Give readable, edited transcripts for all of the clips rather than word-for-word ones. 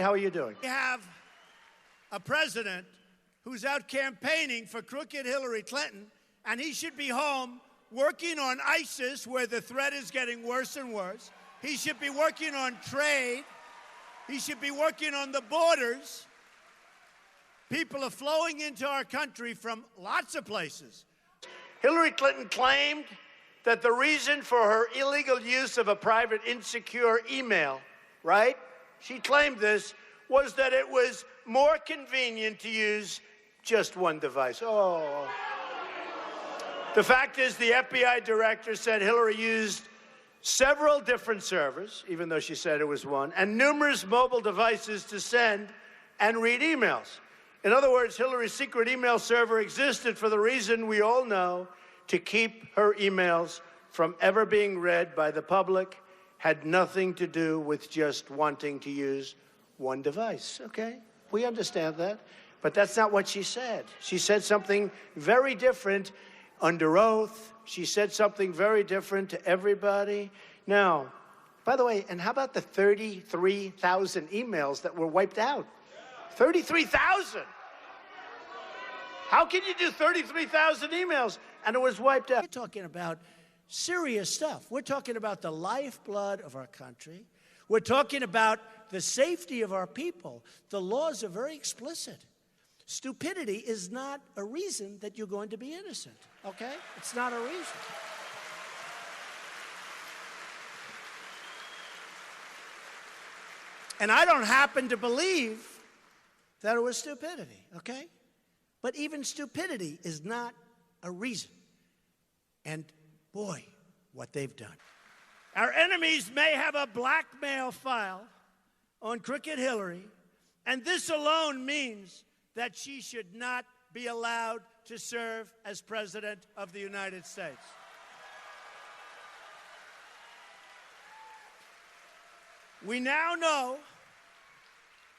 how are you doing? We have a president who's out campaigning for crooked Hillary Clinton, and he should be home working on ISIS, where the threat is getting worse and worse. He should be working on trade. He should be working on the borders. People are flowing into our country from lots of places. Hillary Clinton claimed that the reason for her illegal use of a private insecure email, right? She claimed this was that it was more convenient to use just one device. Oh. The fact is, the FBI director said Hillary used several different servers, even though she said it was one, and numerous mobile devices to send and read emails. In other words, Hillary's secret email server existed for the reason we all know, to keep her emails from ever being read by the public, had nothing to do with just wanting to use one device, okay? We understand that, but that's not what she said. She said something very different under oath. She said something very different to everybody. Now, by the way, and how about the 33,000 emails that were wiped out? 33,000! How can you do 33,000 emails and it was wiped out? We're talking about serious stuff. We're talking about the lifeblood of our country. We're talking about the safety of our people. The laws are very explicit. Stupidity is not a reason that you're going to be innocent, okay? It's not a reason. And I don't happen to believe that it was stupidity, okay? But even stupidity is not a reason. And boy, what they've done. Our enemies may have a blackmail file on crooked Hillary, and this alone means that she should not be allowed to serve as President of the United States. We now know,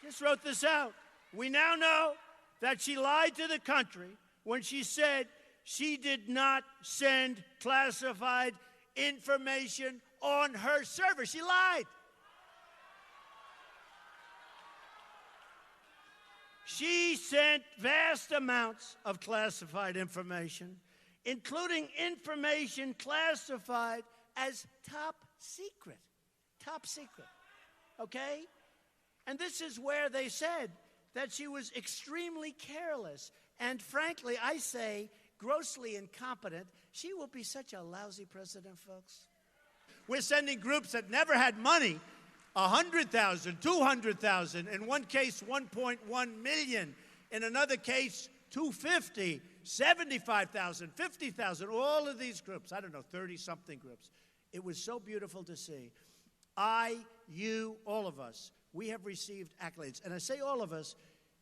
just wrote this out, we now know that she lied to the country when she said she did not send classified information on her server. She lied. She sent vast amounts of classified information, including information classified as top secret. Top secret, okay? And this is where they said that she was extremely careless and, frankly, I say, grossly incompetent. She will be such a lousy president, folks. We're sending groups that never had money, 100,000, 200,000, in one case 1.1 million, in another case 250, 75,000, 50,000, all of these groups, I don't know, 30-something groups. It was so beautiful to see. I, you, all of us, we have received accolades. And I say all of us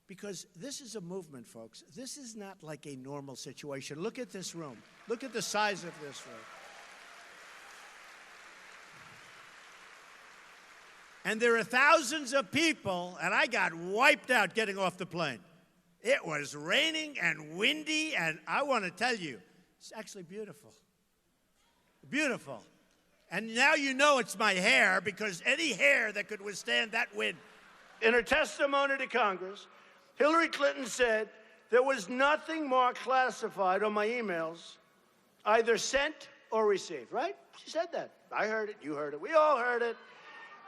because this is a movement, folks. This is not like a normal situation. Look at this room. Look at the size of this room. And there are thousands of people, and I got wiped out getting off the plane. It was raining and windy, and I want to tell you, it's actually beautiful. Beautiful. And now you know it's my hair, because any hair that could withstand that wind. In her testimony to Congress, Hillary Clinton said there was nothing more classified on my emails, either sent or received, right? She said that. I heard it, you heard it, we all heard it.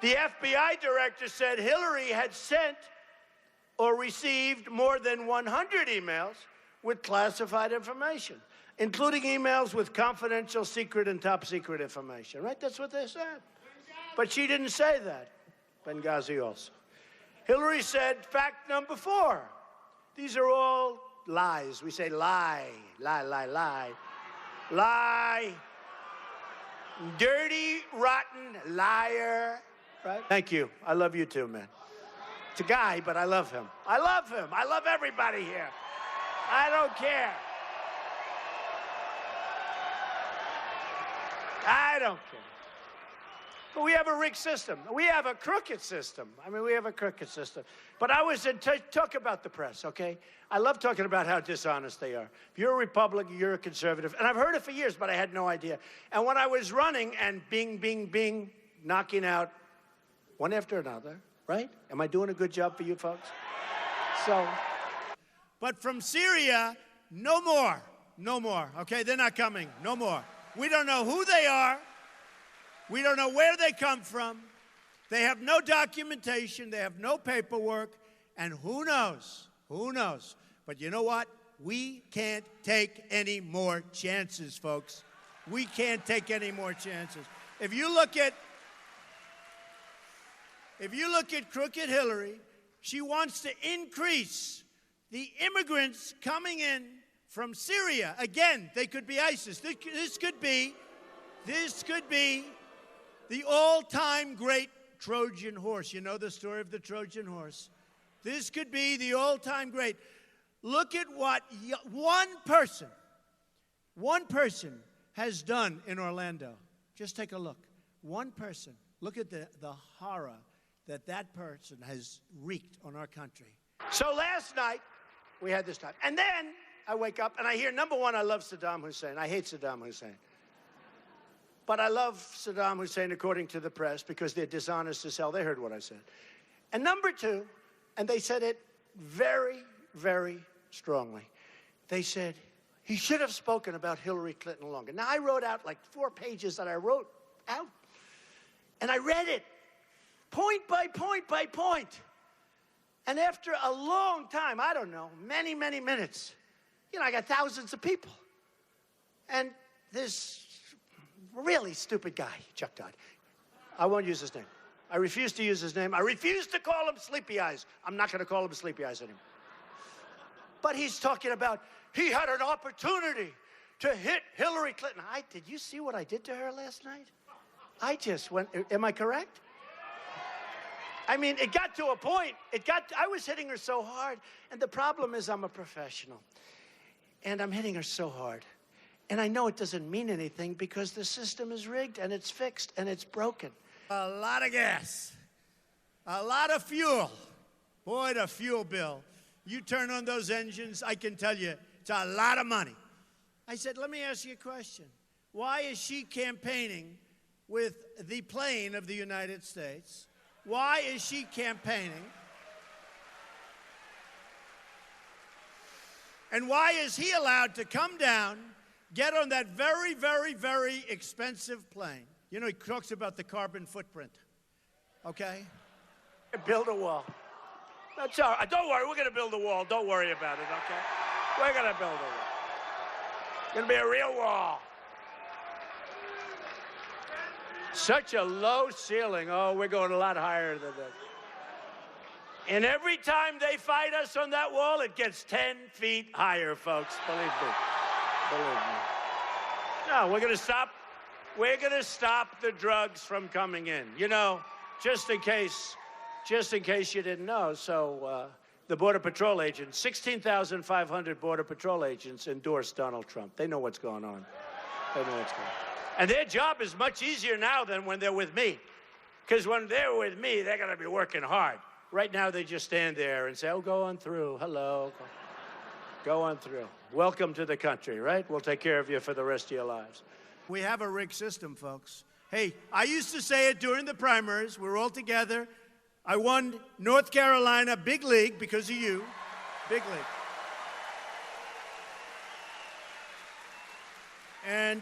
The FBI director said Hillary had sent or received more than 100 emails with classified information, including emails with confidential, secret, and top secret information, right? That's what they said. But she didn't say that. Benghazi also. Hillary said, fact number 4. These are all lies. We say lie, lie, lie, lie. Lie. Dirty, rotten liar. Right? Thank you. I love you too, man. It's a guy, but I love him. I love him. I love everybody here. I don't care. I don't care. But we have a rigged system. We have a crooked system. I mean, we have a crooked system. But I was talk about the press, okay? I love talking about how dishonest they are. If you're a Republican, you're a conservative. And I've heard it for years, but I had no idea. And when I was running and bing, bing, bing, knocking out one after another, right? Am I doing a good job for you folks? So, But from Syria, no more. No more. Okay, they're not coming. No more. We don't know who they are. We don't know where they come from. They have no documentation. They have no paperwork. And who knows? Who knows? But you know what? We can't take any more chances, folks. We can't take any more chances. If you look at Crooked Hillary, she wants to increase the immigrants coming in from Syria. Again, they could be ISIS. This could be the all-time great Trojan horse. You know the story of the Trojan horse. This could be the all-time great. Look at what one person has done in Orlando. Just take a look. One person. Look at the horror that person has wreaked on our country. so last night, we had this time. And then I wake up and I hear, number one, I love Saddam Hussein. I hate Saddam Hussein. But I love Saddam Hussein according to the press because they're dishonest as hell. They heard what I said. And number two, and they said it very, very strongly. They said, he should have spoken about Hillary Clinton longer. Now, I wrote out like 4 pages that I wrote out. And I read it, point by point by point. And after a long time, I don't know, many, many minutes, I got thousands of people. And this really stupid guy, Chuck Todd, I won't use his name. I refuse to use his name. I refuse to call him Sleepy Eyes. I'm not going to call him Sleepy Eyes anymore. But he's talking about he had an opportunity to hit Hillary Clinton. Did you see what I did to her last night? I just went, am I correct? I mean, it got to a point. I was hitting her so hard. And the problem is I'm a professional. And I'm hitting her so hard. And I know it doesn't mean anything because the system is rigged and it's fixed and it's broken. A lot of gas. A lot of fuel. Boy, the fuel bill. You turn on those engines, I can tell you, it's a lot of money. I said, let me ask you a question. Why is she campaigning with the plane of the United States? Why is she campaigning? And why is he allowed to come down, get on that very, very, very expensive plane? He talks about the carbon footprint, okay? Build a wall. That's all right. Don't worry, we're going to build a wall. Don't worry about it, okay? We're going to build a wall. It's going to be a real wall. Such a low ceiling. Oh, we're going a lot higher than this. And every time they fight us on that wall, it gets 10 feet higher, folks. Believe me. Believe me. No, we're going to stop. We're going to stop the drugs from coming in. Just in case you didn't know. So the Border Patrol agents, 16,500 Border Patrol agents endorsed Donald Trump. They know what's going on. They know what's going on. And their job is much easier now than when they're with me. Because when they're with me, they're going to be working hard. Right now, they just stand there and say, oh, go on through. Hello. Go on through. Welcome to the country, right? We'll take care of you for the rest of your lives. We have a rigged system, folks. Hey, I used to say it during the primaries. We were all together. I won North Carolina big league because of you. Big league. And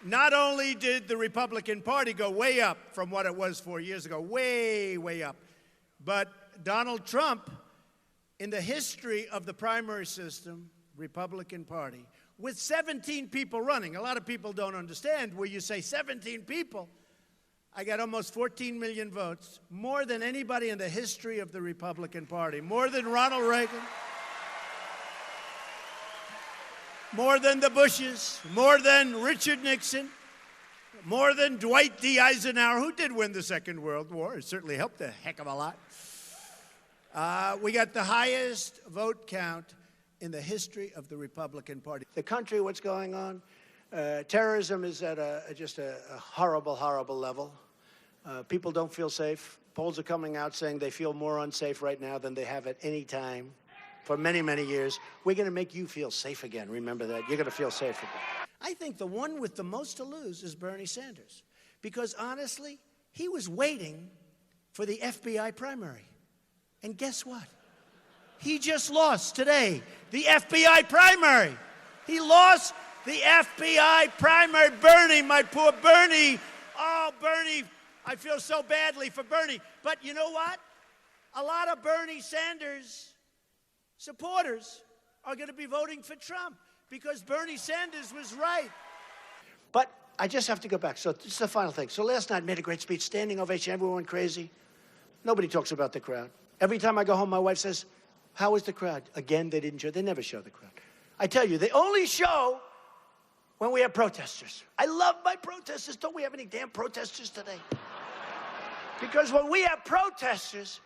not only did the Republican Party go way up from what it was 4 years ago, way, way up, but Donald Trump, in the history of the primary system, Republican Party, with 17 people running. A lot of people don't understand where you say 17 people. I got almost 14 million votes, more than anybody in the history of the Republican Party, more than Ronald Reagan, more than the Bushes, more than Richard Nixon, more than Dwight D. Eisenhower, who did win the Second World War. It certainly helped a heck of a lot. We got the highest vote count in the history of the Republican Party. The country, what's going on? Terrorism is at just a horrible, horrible level. People don't feel safe. Polls are coming out saying they feel more unsafe right now than they have at any time for many, many years. We're going to make you feel safe again. Remember that. You're going to feel safe again. I think the one with the most to lose is Bernie Sanders. Because honestly, he was waiting for the FBI primary. And guess what? He just lost today the FBI primary. He lost the FBI primary. Bernie, my poor Bernie. Oh, Bernie, I feel so badly for Bernie. But you know what? A lot of Bernie Sanders supporters are going to be voting for Trump because Bernie Sanders was right. But I just have to go back. So this is the final thing. So last night I made a great speech, standing ovation, everyone went crazy. Nobody talks about the crowd. Every time I go home, my wife says, how was the crowd? Again, they didn't show. They never show the crowd. I tell you, they only show when we have protesters. I love my protesters. Don't we have any damn protesters today? Because when we have protesters,